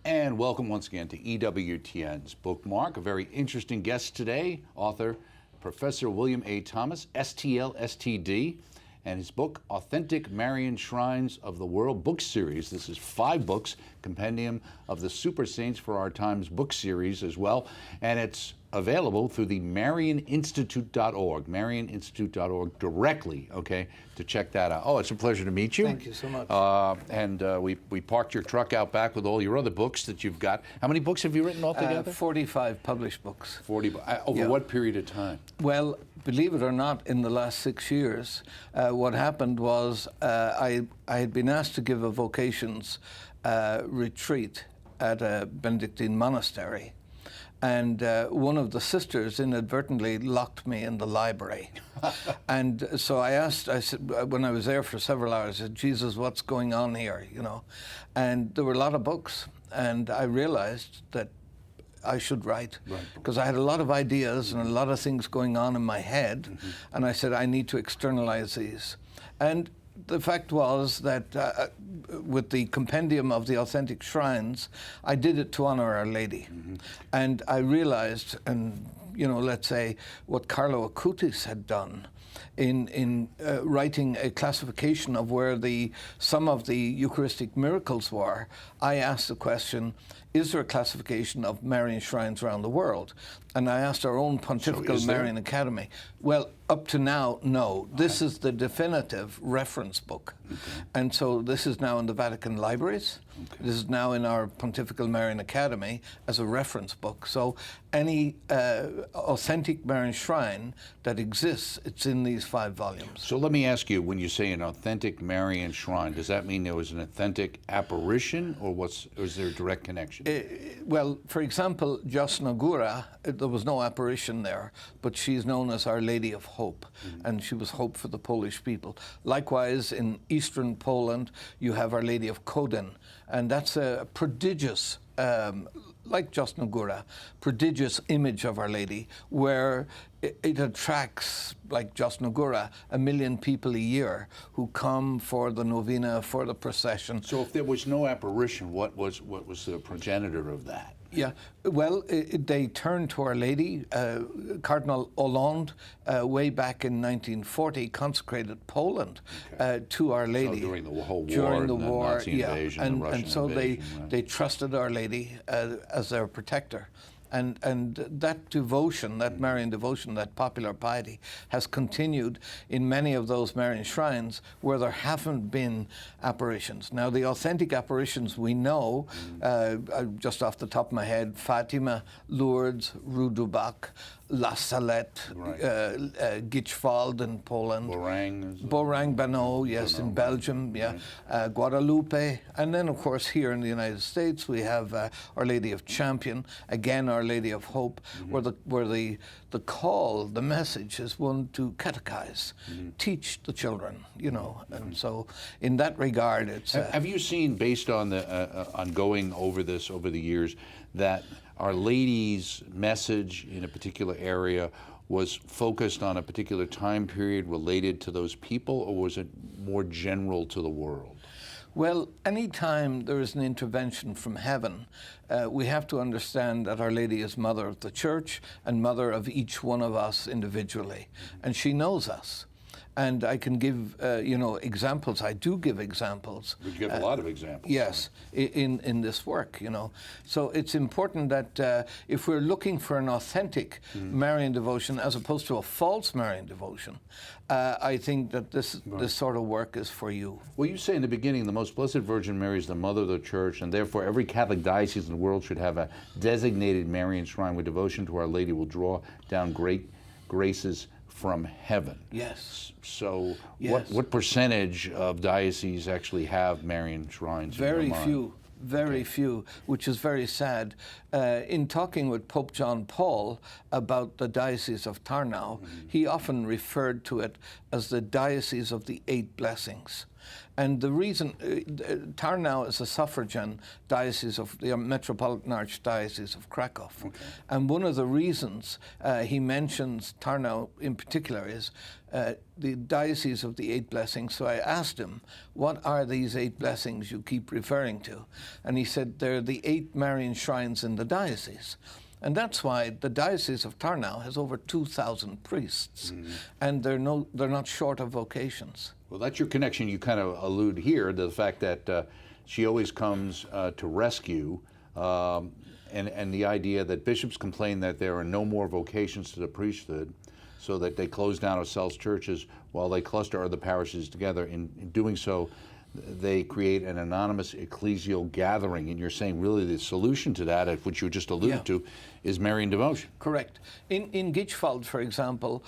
And welcome once again to EWTN's Bookmark. A very interesting guest today, author Professor William A. Thomas, STL, STD, and his book, Authentic Marian Shrines of the World book series. This is 5 books, compendium of the Super Saints for Our Times book series as well. And it's available through the marianinstitute.org, marianinstitute.org directly, okay, to check that out. Oh, it's a pleasure to meet you. Thank you so much. We parked your truck out back with all your other books that you've got. How many books have you written altogether? 45 published books. 40, over what period of time? Well, believe it or not, in the last 6 years, what happened was I had been asked to give a vocations retreat at a Benedictine monastery. And one of the sisters inadvertently locked me in the library. And so I said, when I was there for several hours, I said, Jesus, what's going on here, you know? And there were a lot of books. And I realized that I should write, because I had a lot of ideas and a lot of things going on in my head. Mm-hmm. And I said, I need to externalize these. And the fact was that with the compendium of the Authentic Shrines, I did it to honor Our Lady. Mm-hmm. And I realized, and you know, let's say what Carlo Acutis had done in writing a classification of where some of the Eucharistic miracles were, I asked the question, is there a classification of Marian shrines around the world? And I asked our own Pontifical Marian Academy. Well, up to now, no. This is the definitive reference book. Okay. And so this is now in the Vatican libraries. Okay. This is now in our Pontifical Marian Academy as a reference book. So any authentic Marian shrine that exists, it's in these 5 volumes. So let me ask you, when you say an authentic Marian shrine, does that mean there was an authentic apparition, or is there a direct connection? Well, for example, Jasnogóra, there was no apparition there, but she's known as Our Lady of Hope, and she was hope for the Polish people. Likewise, in eastern Poland, you have Our Lady of Kodin, and that's a prodigious, like Jasnogóra, prodigious image of Our Lady, where it attracts, like Jasnogóra, 1 million people a year who come for the novena, for the procession. So if there was no apparition, what was the progenitor of that? Yeah, well, they turned to Our Lady. Cardinal Hollande, way back in 1940, consecrated Poland to Our Lady. So during the whole war, during the war, Nazi invasion, and, the Russian and so invasion, they trusted Our Lady as their protector. And that devotion, that Marian devotion, that popular piety, has continued in many of those Marian shrines where there haven't been apparitions. Now, the authentic apparitions we know, just off the top of my head, Fatima, Lourdes, Rue du Bac, La Salette, Gichwald in Poland, Borang-Banot, yes, in Belgium, Guadalupe, and then of course here in the United States we have Our Lady of Champion, again Our Lady of Hope, where the call, the message is one to catechize, teach the children, you know, and so in that regard it's. Have you seen, based on the on going over this over the years, that Our Lady's message in a particular area was focused on a particular time period related to those people, or was it more general to the world? Well, any time there is an intervention from heaven, we have to understand that Our Lady is Mother of the Church and Mother of each one of us individually, and she knows us. And I can give, examples. I do give examples. You give a lot of examples. Yes, in this work, you know. So it's important that if we're looking for an authentic Marian devotion as opposed to a false Marian devotion, I think that this sort of work is for you. Well, you say in the beginning, the Most Blessed Virgin Mary is the Mother of the Church, and therefore every Catholic diocese in the world should have a designated Marian shrine where devotion to Our Lady will draw down great graces from heaven. Yes. So what percentage of dioceses actually have Marian shrines? Very few. Very few, which is very sad. In talking with Pope John Paul about the Diocese of Tarnow, he often referred to it as the Diocese of the 8 Blessings. And the reason, Tarnow is a suffragan diocese of the Metropolitan Archdiocese of Krakow. Okay. And one of the reasons he mentions Tarnow in particular is the Diocese of the Eight Blessings. So I asked him, what are these 8 blessings you keep referring to? And he said, they're the 8 Marian Shrines in the diocese. And that's why the Diocese of Tarnow has over 2,000 priests, and they're not short of vocations. Well, that's your connection. You kind of allude here to the fact that she always comes to rescue, and the idea that bishops complain that there are no more vocations to the priesthood, so that they close down or sell churches while they cluster other parishes together. In doing so, they create an anonymous ecclesial gathering, and you're saying really the solution to that, which you just alluded to, is Marian devotion. Correct. In Gichwald, for example,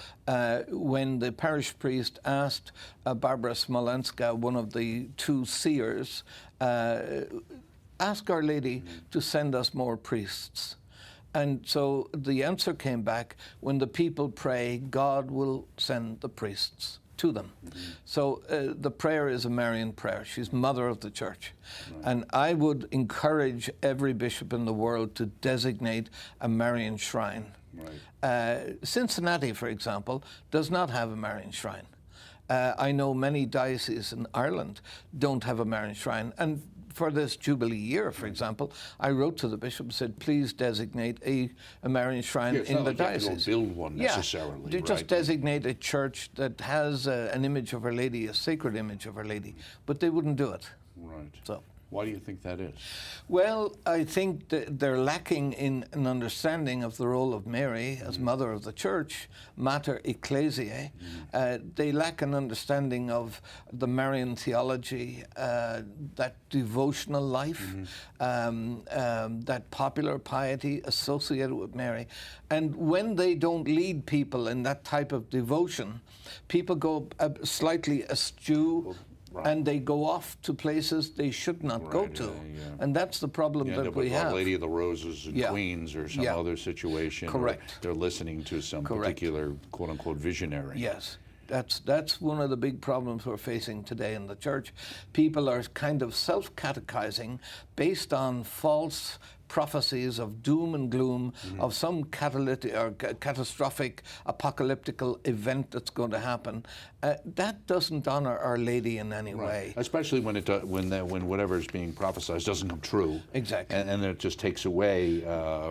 when the parish priest asked Barbara Smolenska, one of the 2 seers, ask Our Lady to send us more priests. And so the answer came back, when the people pray, God will send the priests to them. So the prayer is a Marian prayer. She's mother of the church. And I would encourage every bishop in the world to designate a Marian shrine. Cincinnati, for example, does not have a Marian shrine. I know many dioceses in Ireland don't have a Marian shrine. And for this Jubilee year, for example, I wrote to the bishop and said, please designate a Marian shrine in the diocese. You have to build one necessarily. Yeah, just designate a church that has an image of Our Lady, a sacred image of Our Lady, but they wouldn't do it. Right. So. Why do you think that is? Well, I think that they're lacking in an understanding of the role of Mary as mother of the church, Mater Ecclesiae. They lack an understanding of the Marian theology, that devotional life, that popular piety associated with Mary. And when they don't lead people in that type of devotion, people go slightly askew. And they go off to places they should not go to. And that's the problem that we have. Lady of the Roses and Queens or some other situation. Correct. They're listening to some particular quote-unquote visionary. Yes. That's one of the big problems we're facing today in the church. People are kind of self-catechizing based on false prophecies of doom and gloom, of some catalytic or catastrophic apocalyptical event that's going to happen. That doesn't honor Our Lady in any way. Especially when when whatever is being prophesied doesn't come true. Exactly. And it just takes away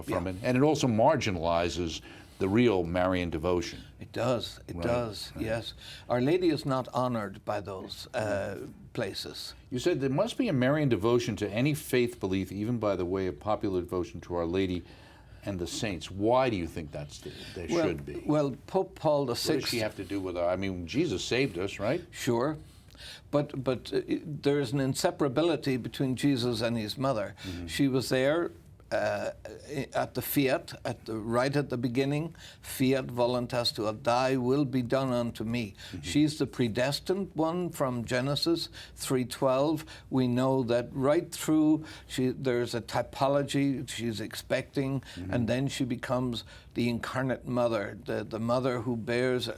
from it. And it also marginalizes the real Marian devotion. It does. It does. Yes. Our Lady is not honored by those places. You said there must be a Marian devotion to any faith belief, even by the way of popular devotion to Our Lady and the saints. Why do you think there should be? Well, Pope Paul VI... What does she have to do with I mean, Jesus saved us, right? Sure. But there is an inseparability between Jesus and his mother. She was there at the fiat, right at the beginning, fiat voluntas tua, thy will be done unto me. She's the predestined one from Genesis 3:12. We know that right through, there's a typology, she's expecting, and then she becomes the incarnate mother, the mother who gives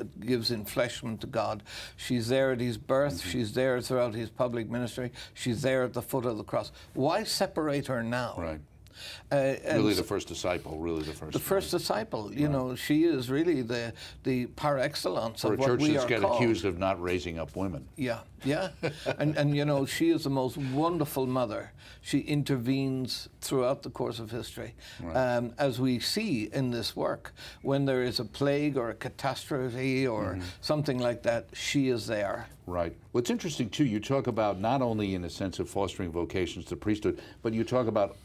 enfleshment to God. She's there at his birth, she's there throughout his public ministry, she's there at the foot of the cross. Why separate her now? Right. Really the first disciple, The first disciple, you know, she is really the par excellence of what we are called. For a church that's get accused of not raising up women. Yeah. and you know, she is the most wonderful mother. She intervenes throughout the course of history. As we see in this work, when there is a plague or a catastrophe or something like that, she is there. Right. What's interesting, too, you talk about not only in a sense of fostering vocations to priesthood, but you talk about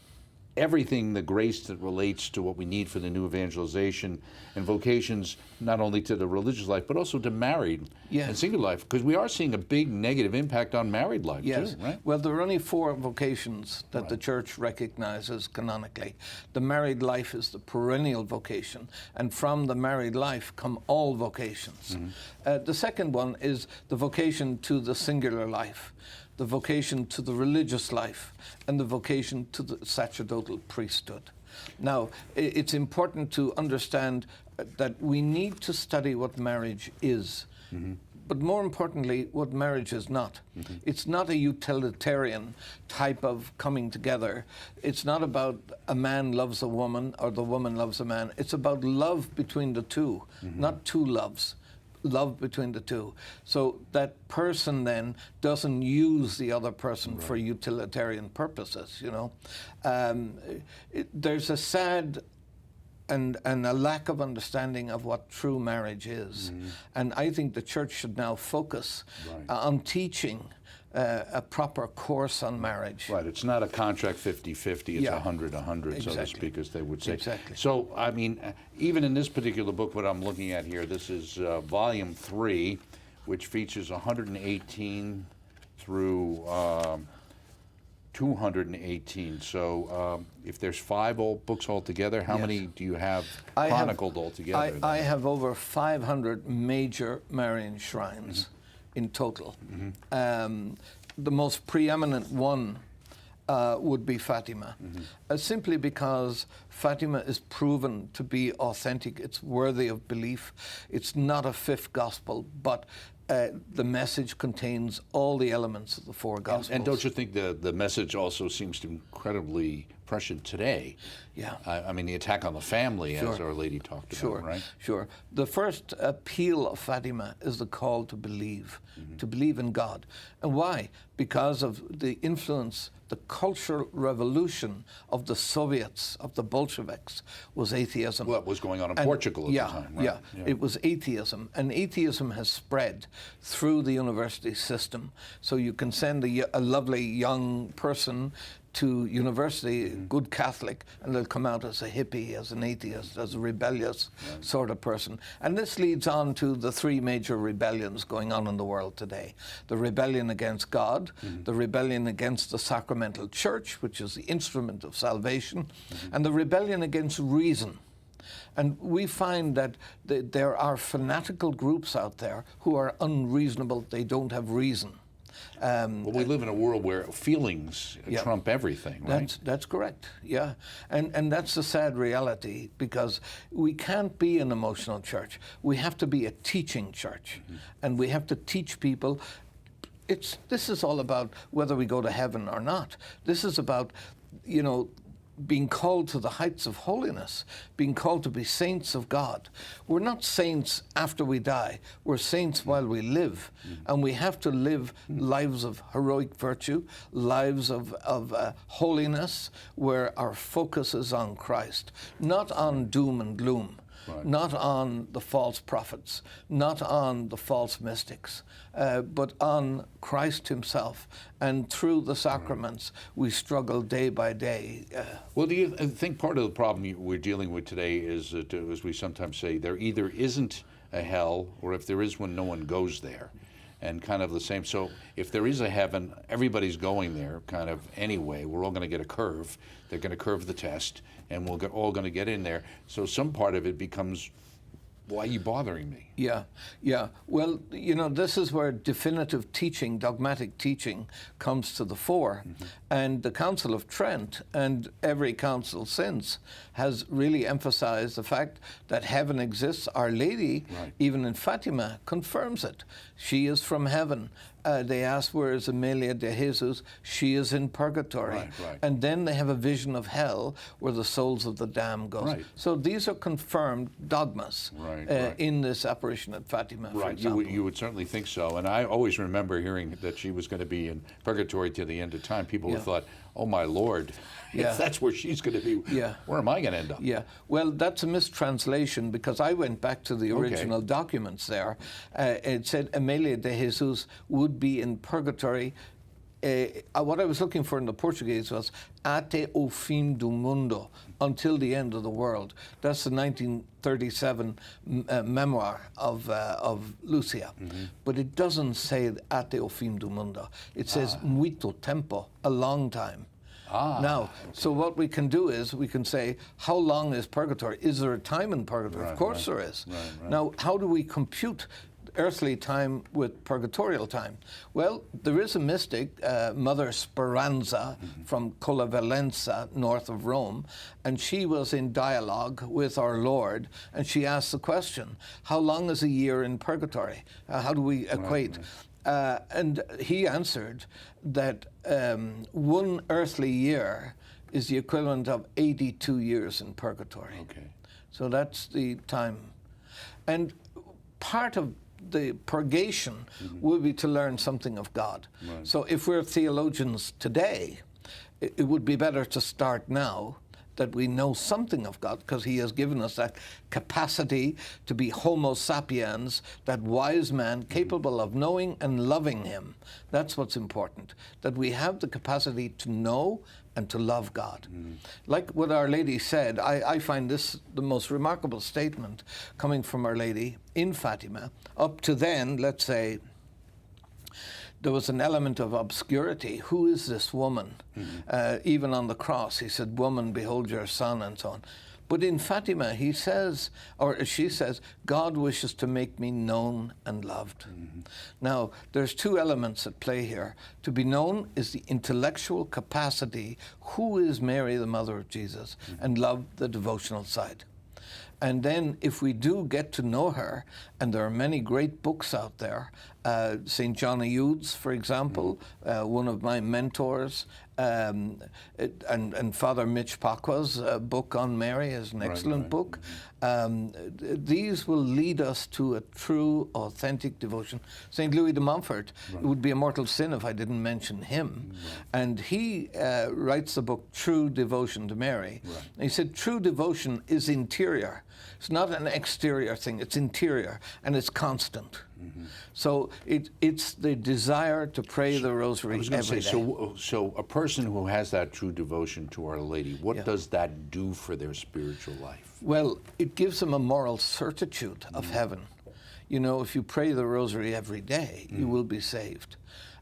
everything, the grace that relates to what we need for the new evangelization and vocations, not only to the religious life, but also to married and single life, because we are seeing a big negative impact on married life, too, right? Well, there are only 4 vocations that the Church recognizes canonically. The married life is the perennial vocation, and from the married life come all vocations. The second one is the vocation to the singular life, the vocation to the religious life, and the vocation to the sacerdotal priesthood. Now, it's important to understand that we need to study what marriage is. but more importantly, what marriage is not. It's not a utilitarian type of coming together. It's not about a man loves a woman or the woman loves a man. It's about love between the two, not two loves. Love between the two. So that person then doesn't use the other person for utilitarian purposes, you know. There's a sad and a lack of understanding of what true marriage is. And I think the church should now focus on teaching a proper course on marriage. Right, it's not a contract 50-50, it's 100-100, so to speak, as they would say. So, I mean, even in this particular book, what I'm looking at here, this is volume 3, which features 118 through 218. So if there's 5 books altogether, how many do you have chronicled altogether? I have over 500 major Marian shrines in total. The most preeminent one would be Fatima, simply because Fatima is proven to be authentic. It's worthy of belief. It's not a fifth gospel, but the message contains all the elements of the 4 Gospels. And don't you think the message also seems to be incredibly prescient today? Yeah. I mean, the attack on the family, as Our Lady talked about, right? Sure. The first appeal of Fatima is the call to believe in God. And why? Because of the influence, the cultural revolution of the Soviets, of the Bolsheviks, was atheism. What was going on in Portugal at the time, right? Yeah, it was atheism. And atheism has spread through the university system. So you can send a lovely young person to university, good Catholic, and they'll come out as a hippie, as an atheist, as a rebellious sort of person. And this leads on to the 3 major rebellions going on in the world today. The rebellion against God, the rebellion against the sacramental church, which is the instrument of salvation, and the rebellion against reason. And we find that there are fanatical groups out there who are unreasonable. They don't have reason. Well, we live in a world where feelings trump everything, right? That's correct, yeah. And that's the sad reality, because we can't be an emotional church. We have to be a teaching church. And we have to teach people. This is all about whether we go to heaven or not. This is about, you know, being called to the heights of holiness, being called to be saints of God. We're not saints after we die. We're saints while we live. And we have to live lives of heroic virtue, lives of holiness, where our focus is on Christ, not on doom and gloom. Not on the false prophets, not on the false mystics, but on Christ himself. And through the sacraments, we struggle day by day. Well, do you think part of the problem we're dealing with today is that, as we sometimes say, there either isn't a hell, or if there is one, no one goes there? And kind of the same. So if there is a heaven, everybody's going there kind of anyway. We're all going to get a curve. They're going to curve the test, and we're all going to get in there. So some part of it becomes, why are you bothering me? Yeah. Well, you know, this is where definitive teaching, dogmatic teaching, comes to the fore. And the Council of Trent, and every council since, has really emphasized the fact that heaven exists. Our Lady, even in Fatima, confirms it. She is from heaven. They ask, where is Amelia de Jesus? She is in purgatory. And then they have a vision of hell, where the souls of the damned go. So these are confirmed dogmas in this apparition at Fatima, for example. You would certainly think so. And I always remember hearing that she was going to be in purgatory to the end of time. People would thought, oh my Lord, if that's where she's going to be, where am I going to end up? Well, that's a mistranslation, because I went back to the original documents there. It said Amelia de Jesus would be in purgatory. What I was looking for in the Portuguese was até o fim do mundo, until the end of the world. That's the 1937 memoir of Lucia. But it doesn't say até o fim do mundo. It says muito tempo, a long time. Now, so what we can do is we can say, how long is purgatory? Is there a time in purgatory? Of course there is. Now, how do we compute earthly time with purgatorial time? Well, there is a mystic, Mother Speranza from Colla north of Rome, and she was in dialogue with our Lord, and she asked the question, how long is a year in purgatory? How do we equate? And he answered that 1 earthly year is the equivalent of 82 years in purgatory. Okay. So that's the time. And part of the purgation will be to learn something of God. Right. So if we're theologians today, it would be better to start now that we know something of God, because he has given us that capacity to be Homo sapiens, that wise man capable of knowing and loving him. That's what's important, that we have the capacity to know and to love God. Like what Our Lady said, I find this the most remarkable statement coming from Our Lady in Fatima. Up to then, let's say, there was an element of obscurity. Who is this woman? Even on the cross, he said, "Woman, behold your son," and so on. But in Fatima, he says, or she says, God wishes to make me known and loved. Now, there's two elements at play here. To be known is the intellectual capacity, who is Mary, the mother of Jesus, and love, the devotional side. And then if we do get to know her, and there are many great books out there, St. John of Eudes, for example, one of my mentors, and Father Mitch Pacwa's book on Mary is an excellent book. These will lead us to a true, authentic devotion. St. Louis de Montfort, it would be a mortal sin if I didn't mention him. And he writes the book True Devotion to Mary. And he said true devotion is interior. It's not an exterior thing, it's interior, and it's constant. So it's the desire to pray the rosary every day. So a person who has that true devotion to Our Lady, what does that do for their spiritual life? Well, it gives them a moral certitude of heaven. You know, if you pray the rosary every day, you will be saved.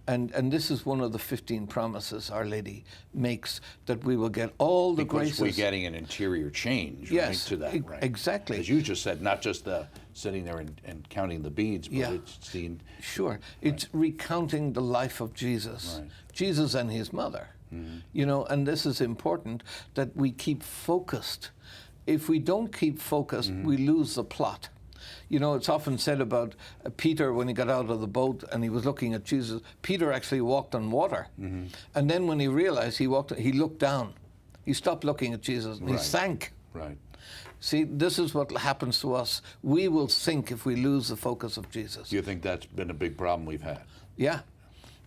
And this is one of the 15 promises Our Lady makes, that we will get all the graces. Because we're getting an interior change, right, to that, right? Exactly. As you just said, not just the sitting there and counting the beads, but it's the... Sure. It's recounting the life of Jesus, Jesus and his mother. You know, and this is important, that we keep focused. If we don't keep focused, we lose the plot. You know, it's often said about Peter when he got out of the boat and he was looking at Jesus. Peter actually walked on water. And then when he realized he looked down. He stopped looking at Jesus and he sank. Right. See, this is what happens to us. We will sink if we lose the focus of Jesus. Do you think that's been a big problem we've had? Yeah.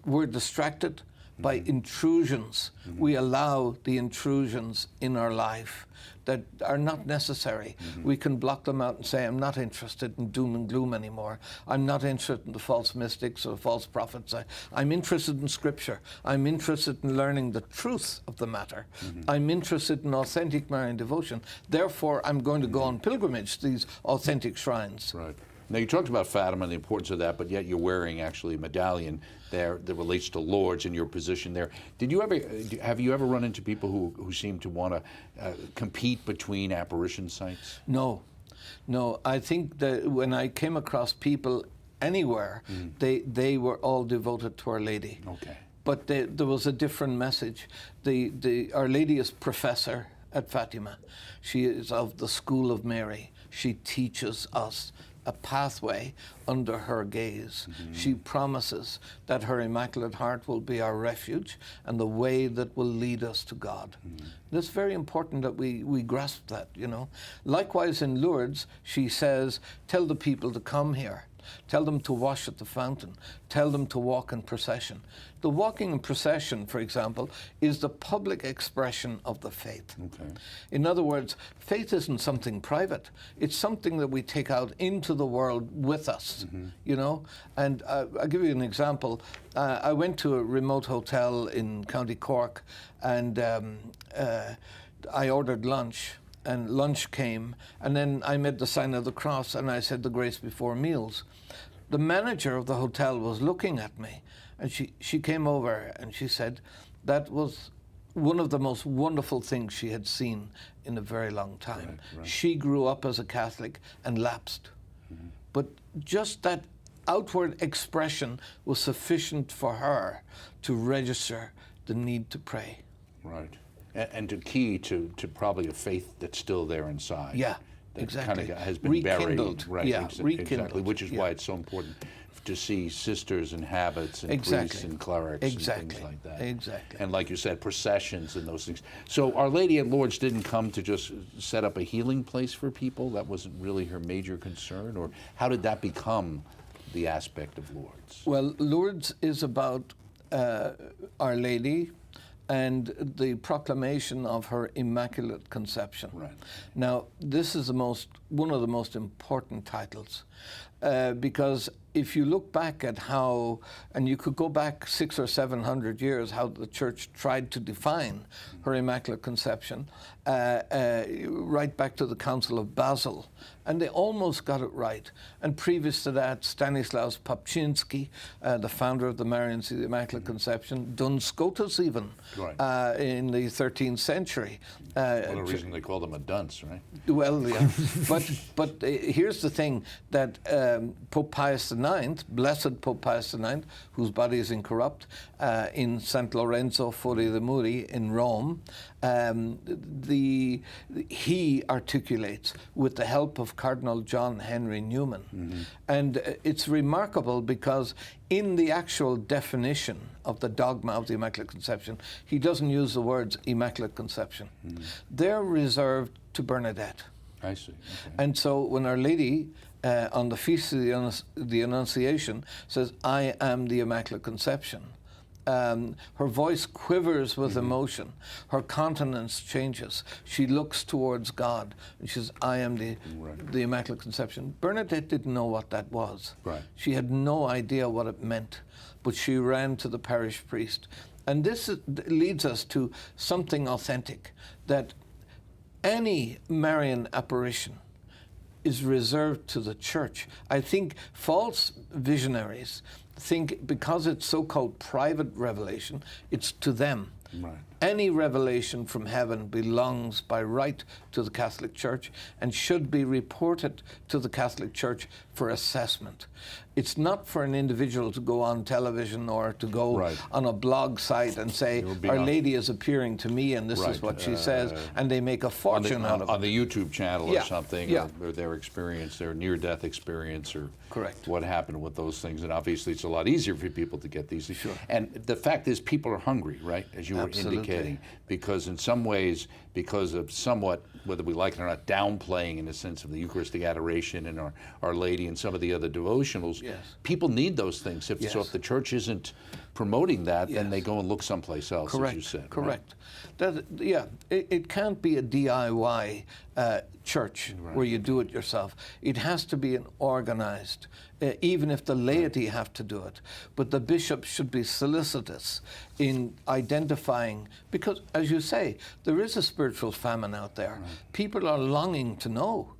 We're distracted by intrusions. We allow the intrusions in our life that are not necessary. We can block them out and say, I'm not interested in doom and gloom anymore. I'm not interested in the false mystics or the false prophets. I'm interested in Scripture. I'm interested in learning the truth of the matter. I'm interested in authentic Marian devotion. Therefore, I'm going to go on pilgrimage to these authentic shrines. Right. Now, you talked about Fatima and the importance of that, but yet you're wearing actually a medallion there that relates to Lourdes and your position there. Have you ever run into people who seem to want to compete between apparition sites? No. I think that when I came across people anywhere, they were all devoted to Our Lady. Okay. But there was a different message. Our Lady is professor at Fatima. She is of the School of Mary. She teaches us a pathway under her gaze. She promises that her Immaculate Heart will be our refuge and the way that will lead us to God. It's very important that we grasp that, you know. Likewise in Lourdes, she says, tell the people to come here. Tell them to wash at the fountain. Tell them to walk in procession. The walking in procession, for example, is the public expression of the faith. Okay. In other words, faith isn't something private. It's something that we take out into the world with us, you know. And I'll give you an example. I went to a remote hotel in County Cork, and I ordered lunch. And lunch came, and then I made the sign of the cross, and I said the grace before meals. The manager of the hotel was looking at me, and she came over and she said that was one of the most wonderful things she had seen in a very long time. Right. She grew up as a Catholic and lapsed. But just that outward expression was sufficient for her to register the need to pray. Right. And to key to probably a faith that's still there inside. Yeah, that exactly. kind of has been rekindled. buried. Right. Yeah, rekindled. Exactly. Which is why it's so important to see sisters and habits and priests and clerics and things like that. Exactly. And like you said, processions and those things. So Our Lady at Lourdes didn't come to just set up a healing place for people? That wasn't really her major concern? Or how did that become the aspect of Lourdes? Well, Lourdes is about Our Lady and the proclamation of her Immaculate Conception. Right. Now, this is one of the most important titles because if you look back at how, and you could go back 600 or 700 years, how the Church tried to define her Immaculate Conception, right back to the Council of Basel, and they almost got it right. And previous to that, Stanislaus Papczynski, the founder of the Marians of the Immaculate Conception, Duns Scotus even, right. In the 13th century. Well, the reason they called him a dunce, right? Well, yeah. but here's the thing, that Pope Pius IX, blessed Pope Pius IX, whose body is incorrupt, in St. Lorenzo Fuori de' Muri in Rome, he articulates with the help of Cardinal John Henry Newman. Mm-hmm. And it's remarkable because in the actual definition of the dogma of the Immaculate Conception, he doesn't use the words Immaculate Conception. Mm-hmm. They're reserved to Bernadette. I see. Okay. And so when Our Lady on the Feast of the Annunciation says, I am the Immaculate Conception, her voice quivers with emotion. Her countenance changes. She looks towards God. And she says, I am the Immaculate Conception. Bernadette didn't know what that was. Right. She had no idea what it meant. But she ran to the parish priest. And this leads us to something authentic, that any Marian apparition is reserved to the Church. I think false visionaries think because it's so-called private revelation, it's to them. Right. Any revelation from heaven belongs by right to the Catholic Church and should be reported to the Catholic Church for assessment. It's not for an individual to go on television or to go on a blog site and say, Our Lady is appearing to me and this is what she says, and they make a fortune out of it. On the YouTube channel or something, or their experience, their near-death experience, or what happened with those things. And obviously it's a lot easier for people to get these things. Sure. And the fact is people are hungry, right, as you were indicating, because in some ways, because of somewhat, whether we like it or not, downplaying in the sense of the Eucharistic adoration and Our Lady and some of the other devotionals, people need those things. So if the Church isn't promoting that, then they go and look someplace else, as you said. Correct. It can't be a DIY church where you do it yourself. It has to be an organized, even if the laity have to do it. But the bishop should be solicitous in identifying, because as you say, there is a spiritual famine out there. People are longing to know.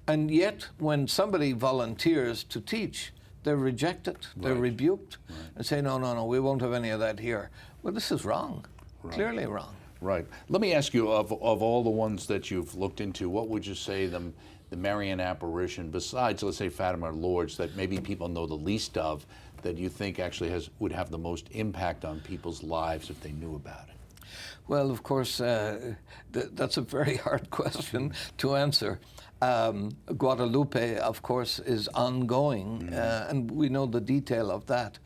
And yet, when somebody volunteers to teach, they're rejected, they're rebuked, and say, no, we won't have any of that here. Well, this is wrong, clearly wrong. Right. Let me ask you, of all the ones that you've looked into, what would you say the Marian apparition, besides, let's say, Fatima or Lourdes, that maybe people know the least of, that you think actually would have the most impact on people's lives if they knew about it? Well, of course, that's a very hard question to answer. Guadalupe, of course, is ongoing, and we know the detail of that.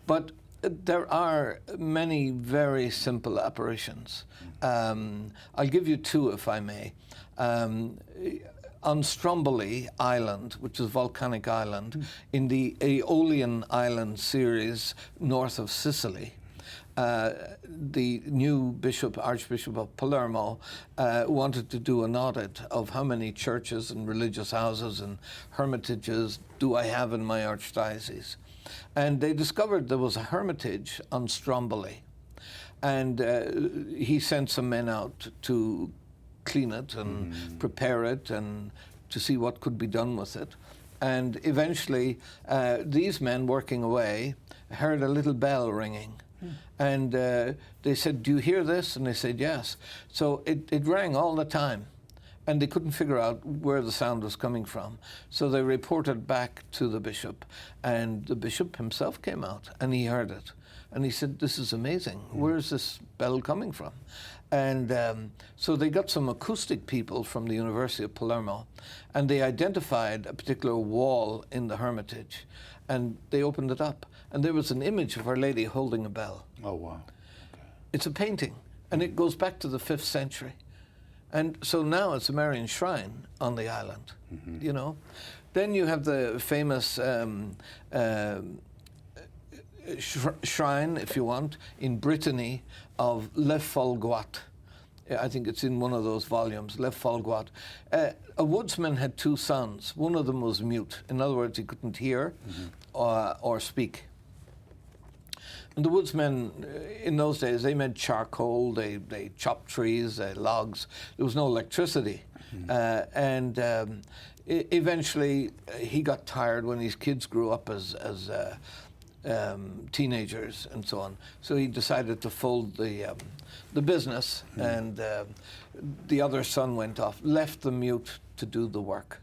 But there are many very simple apparitions. I'll give you two, if I may. On Stromboli Island, which is a volcanic island, in the Aeolian Island series north of Sicily, the new Archbishop of Palermo, wanted to do an audit of how many churches and religious houses and hermitages do I have in my archdiocese. And they discovered there was a hermitage on Stromboli. And he sent some men out to clean it and prepare it and to see what could be done with it. And eventually, these men working away heard a little bell ringing. And they said, do you hear this? And they said, yes. So it rang all the time. and they couldn't figure out where the sound was coming from. So they reported back to the bishop, and the bishop himself came out and he heard it. And he said, "This is amazing. Where is this bell coming from?" And so they got some acoustic people from the University of Palermo, and they identified a particular wall in the Hermitage, and they opened it up. And there was an image of Our Lady holding a bell. Oh, wow. Okay. It's a painting, and it goes back to the 5th century. And so now it's a Marian Shrine on the island, you know. Then you have the famous shrine, if you want, in Brittany of Le Folgoat. I think it's in one of those volumes, Le Folgoat. A woodsman had 2 sons. One of them was mute. In other words, he couldn't hear or speak. And the woodsmen, in those days, they made charcoal, they chopped trees, logs. There was no electricity. Eventually, he got tired when his kids grew up as teenagers and so on. So he decided to fold the business, and the other son went off, left the mute to do the work.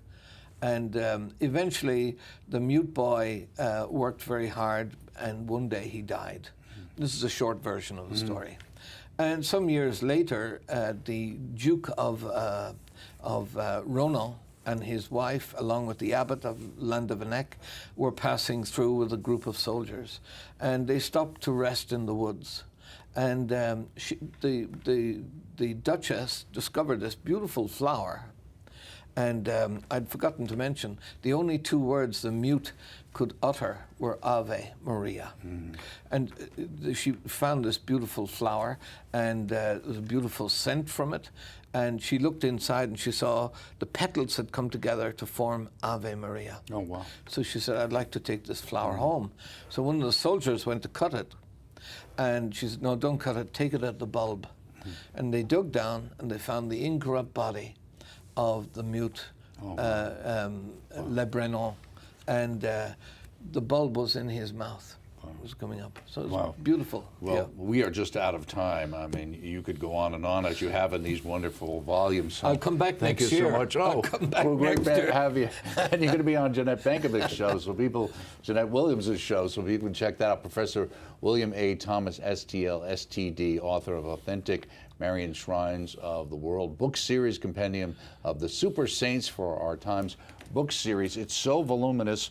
And eventually, the mute boy worked very hard, and one day he died. This is a short version of the story. And some years later, the Duke of Rono and his wife, along with the abbot of Landavennec, were passing through with a group of soldiers, and they stopped to rest in the woods. And the Duchess discovered this beautiful flower. And I'd forgotten to mention, the only 2 words the mute could utter were Ave Maria. And she found this beautiful flower, and there was a beautiful scent from it. And she looked inside and she saw the petals had come together to form Ave Maria. Oh, wow. So she said, "I'd like to take this flower home." So one of the soldiers went to cut it. And she said, "No, don't cut it, take it at the bulb." And they dug down and they found the incorrupt body of the mute Le Brenon, and the bulb was in his mouth. It was coming up. So it was beautiful. Well, we are just out of time. I mean, you could go on and on as you have in these wonderful volumes. So I'll come back next year. Thank you so much. I'll come back great next year. to have you. And you're going to be on Jeanette Bankovic's show, Jeanette Williams' show, so people can check that out. Professor William A. Thomas, STL, STD, author of Authentic Marian Shrines of the World, book series compendium of the Super Saints for Our Times book series. It's so voluminous.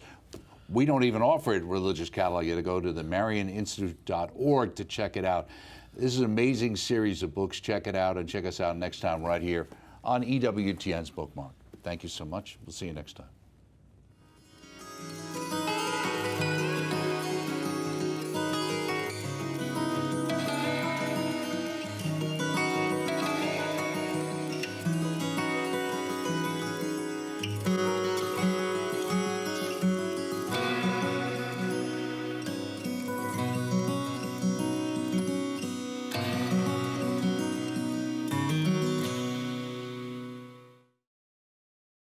We don't even offer it religious catalog. You got to go to the marianinstitute.org to check it out. This is an amazing series of books. Check it out, and check us out next time right here on EWTN's Bookmark. Thank you so much. We'll see you next time.